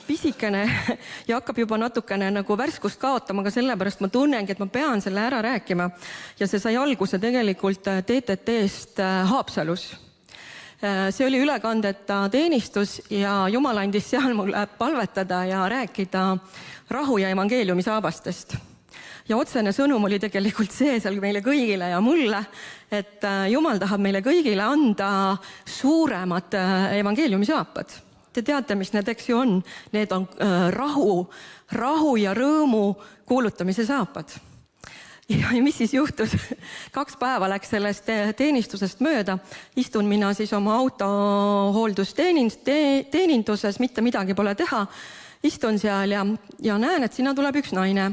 Pisikene ja hakkab juba natukene nagu värskust kaotama, aga sellepärast ma tunnengi, et ma pean selle ära rääkima. Ja see sai alguse tegelikult TTT-st Haapsalus. See oli ülekandeta teenistus ja Jumal andis seal mulle palvetada ja rääkida rahu ja evangeeliumi saabastest. Ja otsene sõnum oli tegelikult see seal meile kõigile ja mulle, et Jumal tahab meile kõigile anda suuremad evangeeliumi saapad. Te teate, mis need eks ju on. Need on rahu ja rõõmu kuulutamise saapad. Ja mis siis juhtus? 2 päeva läks sellest teenistusest mööda. Istun mina siis oma autohooldusteeninduses, mitte midagi pole teha. Istun seal ja näen, et sinna tuleb üks naine.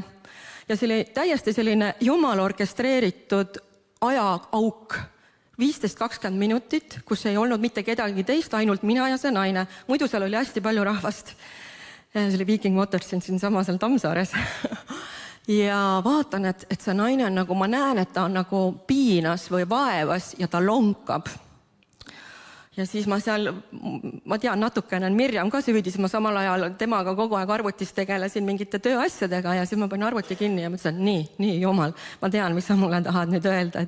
Ja see oli täiesti selline Jumal orkestreeritud ajaauk. 15-20 minutit, kus ei olnud mitte kedagi teist, ainult mina ja see naine. Muidu seal oli hästi palju rahvast. See oli Viking Motors siin sama seal Tammsaares. Ja vaatan, et see naine on nagu, ma näen, et ta on nagu piinas või vaevas ja ta lonkab. Ja siis ma tean, natukene on Mirjam ka süüdi, siis ma samal ajal temaga kogu aeg arvutis tegelesin mingite tööasjadega ja siis ma panin arvuti kinni ja mõtlesin, nii, Jumal, ma tean, mis sa mulle tahad nüüd öelda,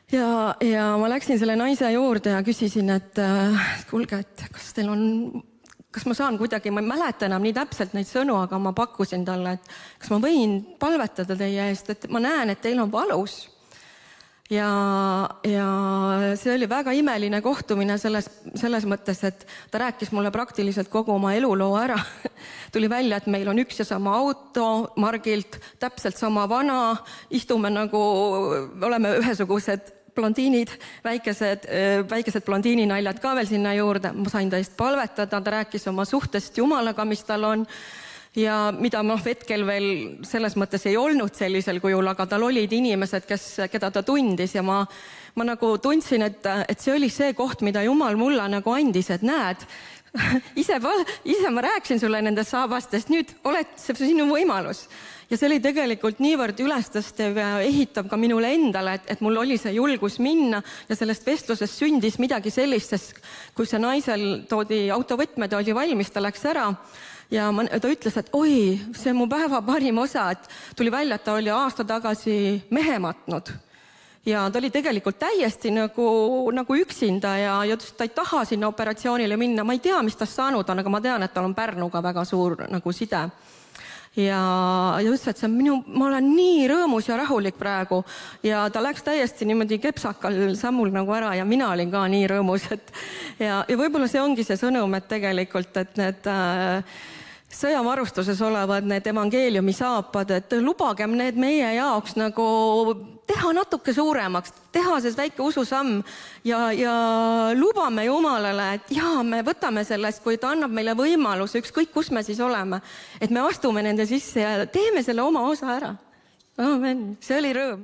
Ja ma läksin selle naise juurde ja küsisin, et kuulge, et kas ma saan kuidagi, ma ei mäleta enam nii täpselt neid sõnu, aga ma pakkusin talle, et kas ma võin palvetada teie eest, et ma näen, et teil on valus. Ja see oli väga imeline kohtumine selles mõttes, et ta rääkis mulle praktiliselt kogu oma eluloo ära. Tuli välja, et meil on üks ja sama auto margilt, täpselt sama vana, istume nagu, oleme ühesugused blondiinid, väikesed blondiininaljad ka veel sinna juurde. Ma sain ta eest palvetada, ta rääkis oma suhtest Jumalaga, mis tal on. Ja mida hetkel veel selles mõttes ei olnud sellisel kujul, aga tal olid inimesed, keda ta tundis ja ma nagu tundsin, et see oli see koht, mida Jumal mulle nagu andis, et näed, ise ma rääksin sulle nendest saabastest, nüüd oled see sinu võimalus. Ja see oli tegelikult niivõrd ülestastev ja ehitab ka minule endale, et mul oli see julgus minna ja sellest vestlusest sündis midagi sellist, sest kui see naisel toodi autovõtmed, oli valmis, ta läks ära ja ta ütles, et oi, see mu päeva parim osa, et tuli välja, et ta oli aasta tagasi mehe matnud. Ja ta oli tegelikult täiesti nagu üksinda ja ta ei taha sinna operatsioonile minna. Ma ei tea, mis tast saanud on, aga ma tean, et tal on Pärnuga väga suur nagu side. Ja ütles, et ma olen nii rõõmus ja rahulik praegu ja ta läks täiesti niimoodi kepsakal sammul nagu ära ja mina olin ka nii rõõmus. Ja võib-olla see ongi see sõnum, et tegelikult, et need sõjavarustuses olevad need evangeeliumi saapad, et lubagem need meie jaoks nagu teha natuke suuremaks, teha see väike ususamm ja lubame Jumalale, et me võtame sellest, kui ta annab meile võimaluse, ükskõik kus me siis oleme, et me astume nende sisse ja teeme selle oma osa ära. Amen. See oli rõõm.